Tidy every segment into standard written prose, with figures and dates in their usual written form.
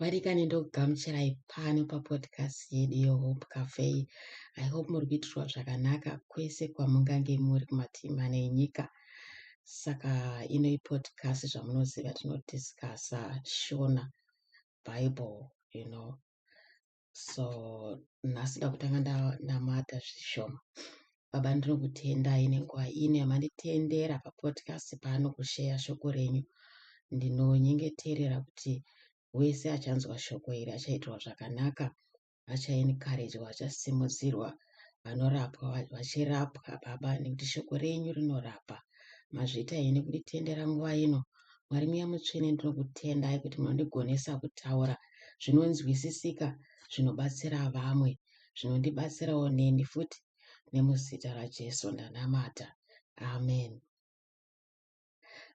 Varikani ndokugamuchirai pano papodcast yedu yeHope Cafe. I hope muri kuitirwa zvakanaka kwese kwamungange muri kumativi mana enyika. Saka ino ipodcast zvamunoziva tinodiscasa Shona Bible, So nhasi da kutanga ndanamata zvishoma. Baba, ndinokutendai nenguva ino yamanditendera papodcast pano kusheya shoko renyu. Ndinonyengeterera kuti wese achanzwa shoko iri achaitirwa zvakanaka, achaencouragwa, achasimudzirwa, vanorapwa vachirapwa baba, nekuti shoko renyu rinorapa. Mazviita ine kunditendera nguva ino. Mwari muya mutsvene, ndinokutendai kuti munondigonesa kutaura zvinonzwisisika, zvinobatsira vamwe, zvinondibatsirawo neni futi. Nemuzita raJesu ndanamata, amen.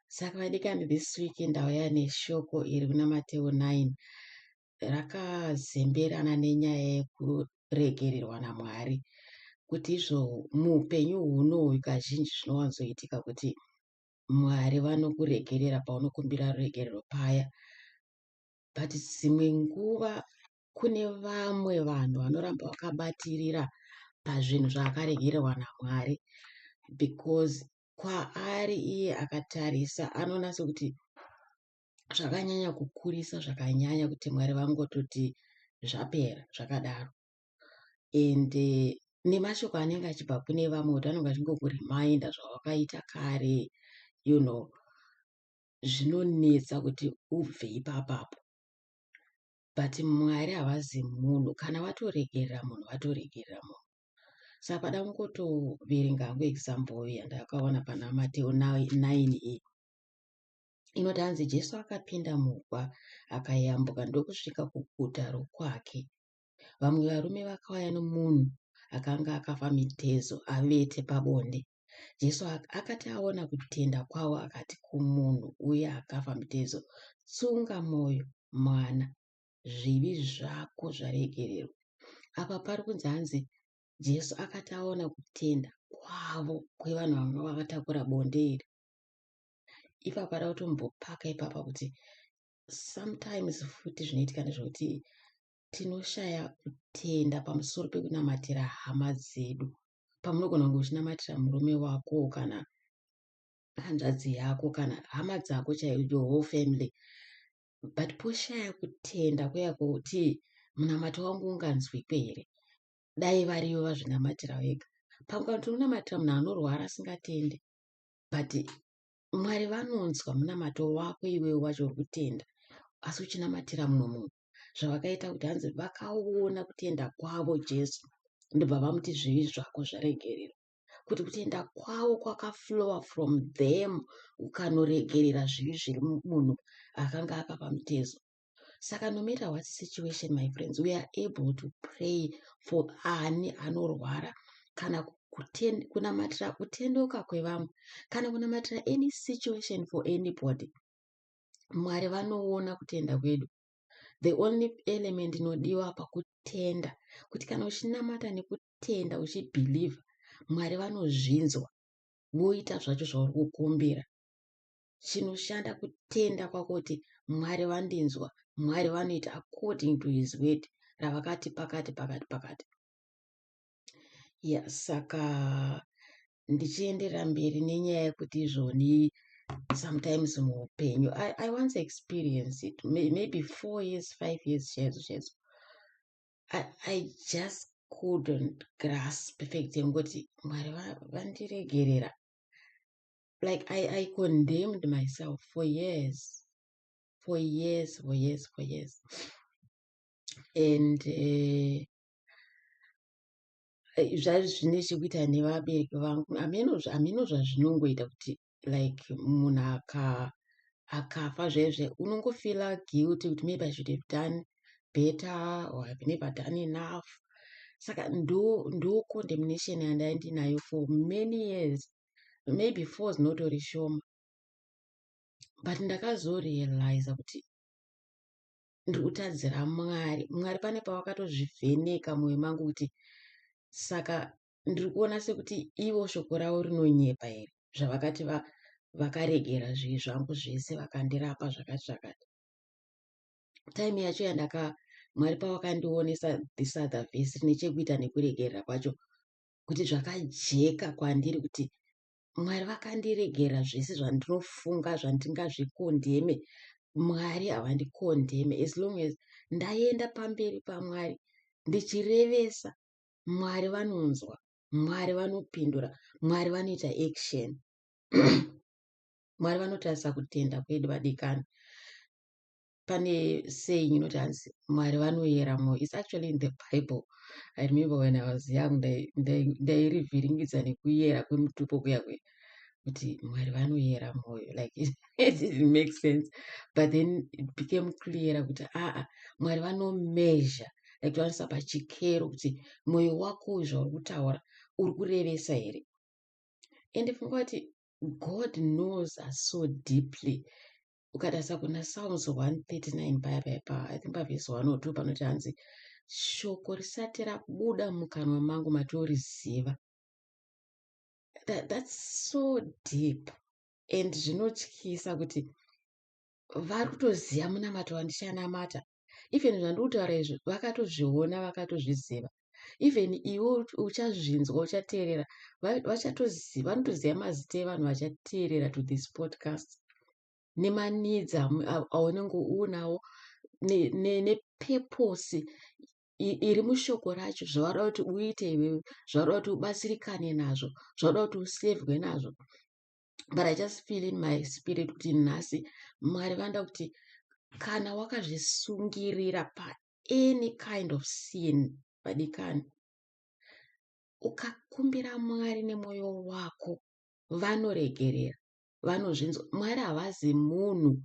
Saka vadikani, this week ndauya neshoko iri kuna Mateo 9 rakazemberana nenyaya yekuregererwa naMwari, kuti izvo muupenyu huno kazhinji zvinowanzoitika kuti Mwari vanokuregerera paunokumbira ruregerero paya, but dzimwe nguva kune vamwe vanhu vanoramba vakabatirira pazvinhu zvaakaregererwa naMwari, because kwaari iye akatarisa anoona sekuti zvakanyanya kukurisa zvakanyanya kuti Mwari vangototi zvapera zvakadaro. And nemashoko anenge achibva kune vamwe kuti anenge achingokurimainda zvawakaita kare, zvinonetsa kuti ubve ipapapo. But Mwari havazi munhu, kana vatoregerera munhu vatoregerera munhu. Saka pada kungotoverenga hangu example yandakaona pana Mateo 9 inoti hanzi Jesu akapinda mugwa akayambuka ndokusvika kuguta rokwake. Vamwe varume vakauya nomunhu akanga akafa mitezo avete pabonde. Jesu akati aona kutenda kwavo akati kumunhu uye akafa mitezo, tsunga mwoyo mwana, zvivi zvako zvaregererwa. Apa pari kunzi hanzi Jesu akati aona kutenda kwavo kwevanhu vanga vakatakura bonde iri. Ipapo pada kutombopaka ipapa kuti sometimes futi zvinoitika ndezvekuti tinoshaya kutenda pamusoro pekunamatira hama dzedu. Pamunogona kunge uchinamatira murume wako kana hanzvadzi yako kana hama dzako chaidzo, your whole family, but poshaya kutenda kuya kuti munamato wangu unganzwikwe here, dai variyo vazvinamatira vega. Pamwe kuti unamatira munhu anorwara asingatende, but Mwari vanonzwa munamato wako iwewe wacho uri kutenda, asi uchinamatira munhu. Zvavakaita kuti hanzi vakaona kutenda kwavo Jesu, ndobva vamuti zvivi zvako zvaregererwa. Kuti kutenda kwavo kwakaflowa from them, ukanoregerera zvivi zviri munhu akanga akafa mitezo. Saka no matter what situation, my friends, we are able to pray for ani anorwara, kana kunamatira kutendoka kwevamwe, kana kunamatira any situation for anybody. Mwari vanoona kutenda kwedu. The only element inodiwa pakutenda, kuti kana uchinamata nekutenda uchibelieve, Mwari vanozvinzwa, woita zvacho zvauri kukumbira. Chinoshanda kutenda kwako kuti Mwari vandinzwa, Mwari vanoita according to his word, ravakati pakati. Saka ndichienderera mberi nenyaya yekuti izvoni sometimes muupenyu. I once experienced it, maybe 4 years, 5 years chaizo. I just couldn't grasp perfectly ngoti Mwari vandiregerera. Like I condemned myself for years. And zvine chekuita nevabereki vangu, ameno zvazvinongoita kuti like munhu akafa zvezve unongofila guilty kuti maybe I should have done better or I've never done enough. Saka ndo condemnation yandai ndinayo for many years, maybe 4 zinotori shoma. But ndakazorealize kuti ndiri kutadzira Mwari pane pavakatozvivheneka mwoyo mangu kuti saka ndiri kuona sekuti ivo shoko ravo rinonyepa here, zvavakati vakaregera zvivi zvangu zvese vakandirapa zvakati. time yacho mwari pawakandionesa this other vhesi rine chekuita nekuregerera kwacho, kuti zvakajeka kwandiri kuti mwari vakandiregerera zvese zvandinofunga zvandingazvikondeme. Mwari havandikondeme as long as ndaenda pamberi pamwari ndichirevesa. Mwari vanonzwa, mwari vanopindura, mwari vanoita action. Mwari vanotarisa kutenda kwedu vadikani. Pane saying inoti hanzi mwari vanoyera mwoyo. It's actually in the Bible. I remember when I was young, ndairivhiringidza nekuyera kwemutupo kuya kuti mwari vanoyera mwoyo, like it didn't make sense, but then it became clear kuti mwari vanomeasure, like towanisa pachikero kuti mwoyo wako zvauri kutaura uri kurevesa here. And ndifunga kuti God knows us so deeply. Ukatarisa kuna Psalms 139 paya I think pavhesi 1 or 2 panoti hanzi shoko risati rabuda mukanwa mangu matoriziva. That's so deep. And zvinotyisa kuti vari kutoziva munamato wandichanamata. Even zvandiri kutaura izvi vakatozviona, vakatozviziva. Even iwe uchazvinzwa, uchateerera, vanotoziva mazita evanhu vachateerera to this podcast, nemanidzi aunenge unawo, nepurpose iri mushoko racho, zvavada kuti uite iwewe, zvavada kuti ubatsirikane nazvo, zvavada kuti usevhwe nazvo. But I just feel in my spirit kuti nhasi mwari vanda kuti kana wakazvisungirira pa any kind of sin vadikani, ukakumbira mwari nemwoyo wako, vanoregerera, vanozvinzwa. Mwari havazi munhu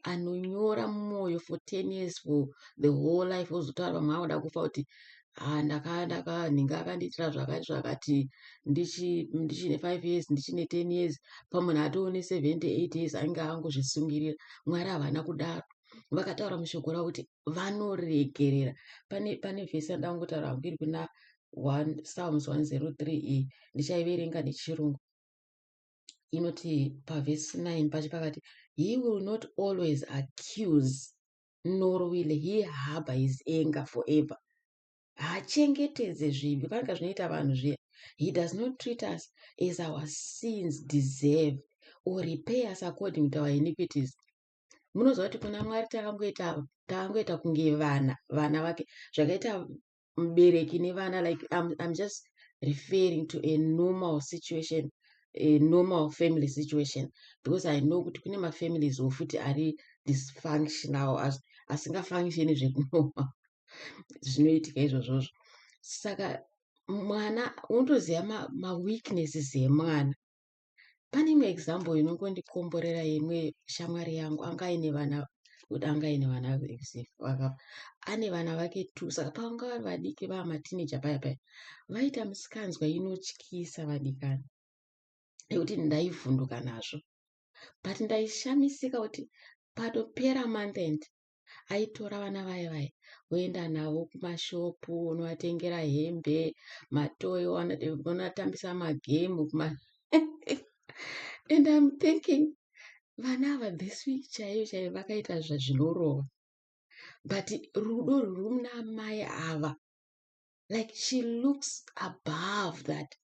anonyora mumwoyo for 10 years, for the whole life, ozotaura vamwe vanoda kufa kuti nhinga akandiitira zvakati ndichine 5 years, ndichine 10 years, pamunhu atoone 70 8 years ainge angozvisungirira. Mwari havana kudaro. Vakataura mushoko ravo kuti vanoregerera. Pane vhesi yandangotaura hangu iri kuna Psalms 103 ndichaiverenga nechirungu. Inoti pavhesi 9 pacho pakati, he will not always accuse, nor will he harbor his anger forever. Haachengetedze zvivi, panga zvinoita vanhu zviya. He does not treat us as our sins deserve, or repay us according to our iniquities. Munoziva kuti kuna mwari takangoita kunge vana vake, zvakaita mubereki nevana. Like I'm just referring to a normal situation, a normal family situation, because I know kuti kune mafamilies ofuti ari dysfunctional, asingafunctioni zvekunormal, zvinoitika izvozvozvo. Saka mwana unotoziva maweaknesses emwana. Pane imwe example inongondikomborera imwe shamwari yangu, anga aine vana ane vana vake 2. Saka pavanga vari vadiki vaamatineja paya vaita musikanzwa inotyisa vadikani, nekuti ndaivhunduka nazvo. But ndaishamisika kuti patopera month end aitora vana vaya voenda navo kumashopu, unovatengera hembe, matoyo, unatambisa magemu and I'm thinking, vana ava this week chaiyo vakaita zvinorova. But rudo ruri muna mai ava, like she looks above that.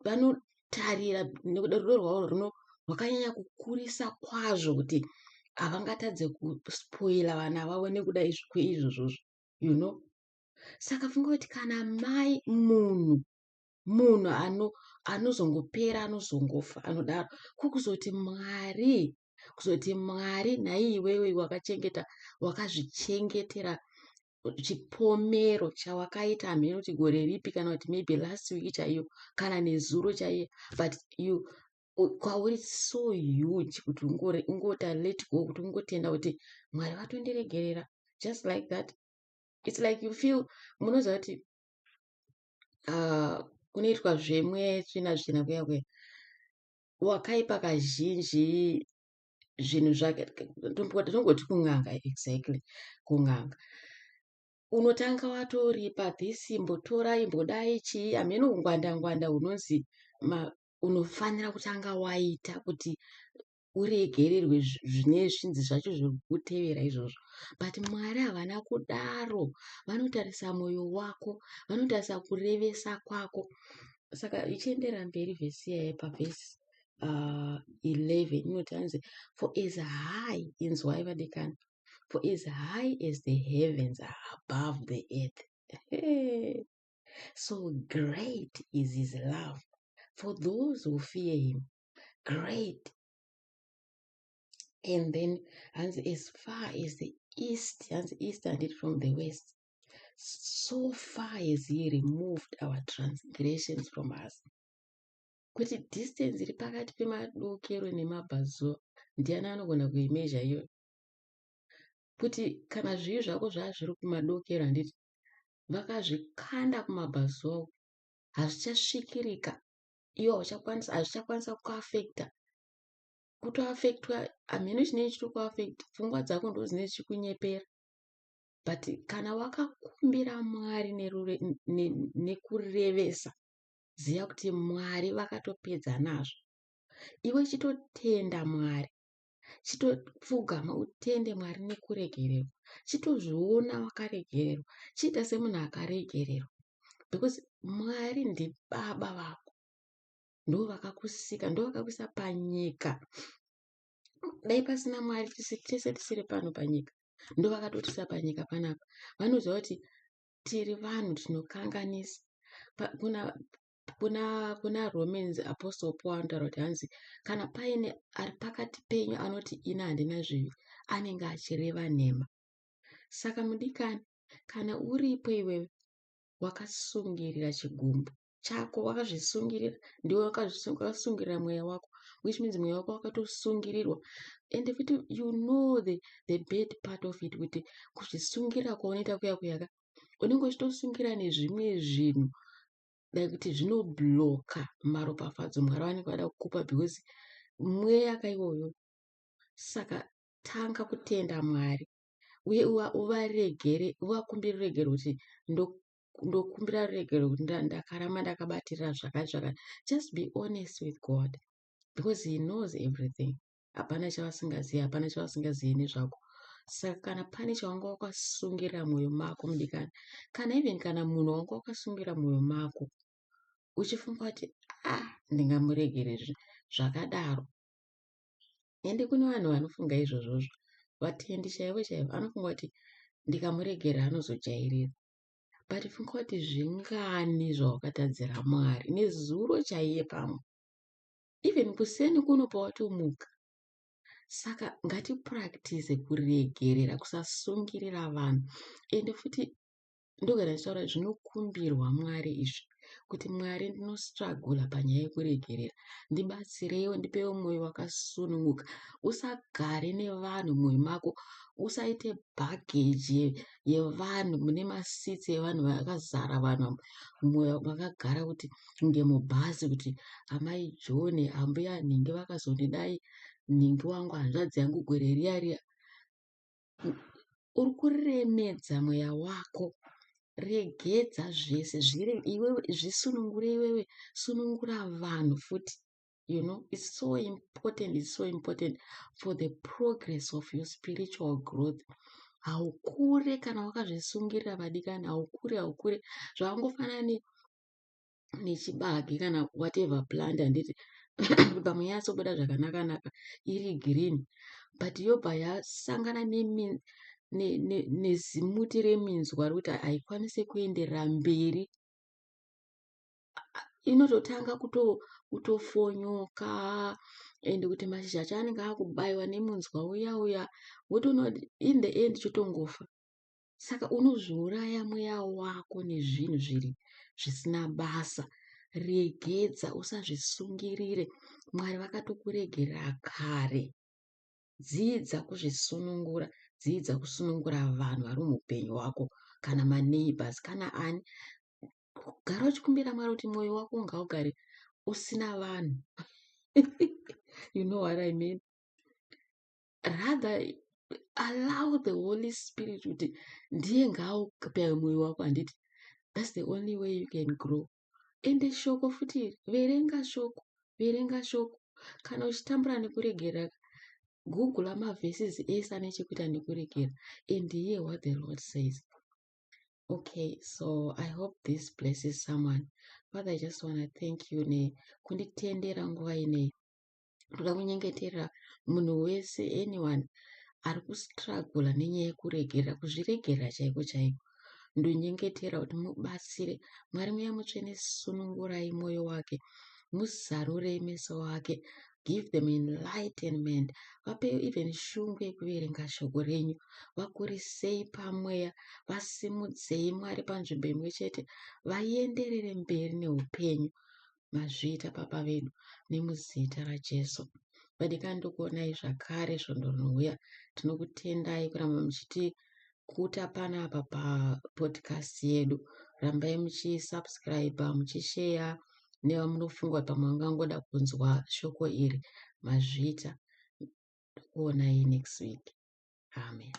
Vanotarira nekuda rudo rwavo rwakanyanya kukurisa kwazvo kuti havangatadze kuspoila vana vavo nekuda kweizvozvozvo, you know. Saka funga kuti kana mai munhu anozongopera, anozongofa, anodaro, kukuzoti mwari nhai iwewe wakazvichengetera chipomero chawakaita, hamene kuti gore ripi, kana kuti maybe last week chaiyo, kana nezuro chaiyo, but kwauri so huge kuti ungota let go, kuti ungotenda kuti mwari vatondiregerera, just like that. It's like you feel, munoziva kuti kunoitwa zvemwe tsvina kuya wakaipa kazhinji zvinhu zvake, tongoti kun'anga, exactly kun'anga, unotanga watoripa this, imbotora, imbodai chii, hamene ungwanda hunonzi unofanira kutanga waita kuti uregererwe zvine zvinzi zvacho zviri kutevera izvozvo. But Mwari havana kudaro, vanotarisa mwoyo wako, vanotarisa kurevesa kwako. Saka ichienderera mberi vhesi iyaya pavhesi 11 inoti hanzi, for as high, inzwai vadikani, for as high as the heavens are above the earth, so great is his love for those who fear him. Great. And then as far as the east, as east and it from the west, so far as he removed our transgressions from us. Kuti distance iri pakati pemadokero nemabvazuva, ndiani anogona kuimezha iyo? Kuti kana zvivi zvako zvazviri kumadokero, handiti vakazvikanda kumabvazuva, hazvichasvikirika, iwo hazvichakwanisa kuafekta. Kutoafektwa, hameno chinenge chitokuafekta, pfungwa dzako ndo dzinenge dzichikunyepera. But kana wakakumbira Mwari nekurevesa, ziva kuti Mwari vakatopedza nazvo. Iwe chitotenda Mwari, chitopfugama utende Mwari nekuregererwa, chitozviona wakaregererwa, chiita semunhu akaregererwa. Because Mwari ndibaba vako, ndo vakakusika, ndo vakakuisa panyika. Dai pasina Mwari tese tisiri pano panyika, ndo vakatotisa panyika panapa. Vanoziva kuti tiri vanhu tinokanganisa. Kuna Romans, Apostle Paul anotaura kuti hanzi, kana paine ari pakati penyu anoti ina handina zvivi, anenge achireva nhema. Saka mudikani, kana uripo iwewe wakasungirira chigumbu chako, wakazvisungirira, ndiwe wakasungirira mweya wako, which means mweya wako wakatosungirirwa. And futi you know the bad part of it, kuti kuzvisungira kwaunoita kuyaka unenge uchitosungira nezvimwe zvinhu dai kuti zvinobloka maropafadzo Mwari vanenge vada kukupa, because mweya kaiwoyo. Saka tanga kutenda Mwari uye uvakumbire ruregero, kuti ndokumbira ruregero, kuti ndakaramba ndakabatirira zvakati. Just be honest with God, because he knows everything. Hapana chavasingazivi, hapana chavasingazivi nezvako. Saka kana pane chawanga wakasungirira mwoyo mako mudikani, kana even kana munhu wanga wakasungira mwoyo mako, uchifunga kuti ndingamuregere zvakadaro. Ende kune vanhu vanofunga izvozvozvo, vatendi chaivo chaivo, anofunga kuti ndikamuregera anozojairira. But funga kuti zvingani zvawakatadzira Mwari nezuro chaiye pamwe, even kuseni kuno pawatomuka. Saka ngatipractice kuregerera, kusasungirira vanhu. Ende futi ndogara ndichitaura zvinokumbirwa Mwari izvi, kuti Mwari ndinostrugula panyaya yekuregerera, ndibatsireiwo, ndipewo mwoyo wakasununguka. Usagare nevanhu mwoyo mako, usaite bhageji yevanhu, mune masitsi evanhu vakazara vanhu mwoyo makagara kuti kunge mubhazi, kuti amai John, ambuya nhingi vakazondidai, nhingi wangu, hanzvadzi yangu, gore riya. Uri kuremedza mweya wako. Regedza zvese iwewe, zvisunungure iwewe, sunungura vanhu futi. You know, it's so important for the progress of your spiritual growth. Haukure kana wakazvisungirira vadikani, haukure. Zvavangofanana nechibage kana whatever plant, handiti pamwe yatsobuda zvakanaka iri green, but yobva yasangana nezimuti reminzwa rokuti haikwanisi kuenderera mberi, inototanga kutofonyoka, ende kuti mashizha acho anenge akubayiwa nemunzwa uya, wotoona kuti in the end chotongofa. Saka unozviuraya mweya wako nezvinhu zviri zvisina basa. Regedza, usazvisungirire. Mwari vakatokuregerera kare. Dzidza kuzvisunungura, dzidza kusunungura vanhu vari muupenyu hwako, kana maneighbors, kana ani. Gara uchikumbira Mwari kuti mwoyo wako ngaugare usina vanhu. You know what I mean? Rather allow the Holy Spirit kuti ndiye ngaupe mwoyo wako, handiti? That's the only way you can grow. Ende shoko futi, verenga shoko. Kana uchitambura nekuregerera, Google mavhesisi ese ane chekuita nekuregera and hear what the Lord says. Okay, so I hope this blesses someone. Father, I just want to thank you nekunditendera nguva ineyi. Ndoda kunyengeterera munhu wese, anyone ari kustruggle nenyaya yekuregera, kuzviregera chaiko chaiko. Ndonyengetera kuti mubatsire. Mwari muya mutsvene, sunungurai mwoyo wake, muzarurei meso wake. Give them enlightenment. Vape even shungu yekuverenga shoko renyu. Vakurisei pamweya. Vasimudzei Mwari panzvimbo imwe chete. Vaenderere mberi neupenyu. Mazviita Baba vedu nemuzita raJesu. Vadikandokuonai zvakare svondo rinouya. Tinokutendai kuramba muchitikuta panapa papodcast yedu. Rambai muchisubscribe, muchishare nevamunofunga pamwe vangangoda kunzwa shoko iri. Mazviita. Kuonai next week. Amen.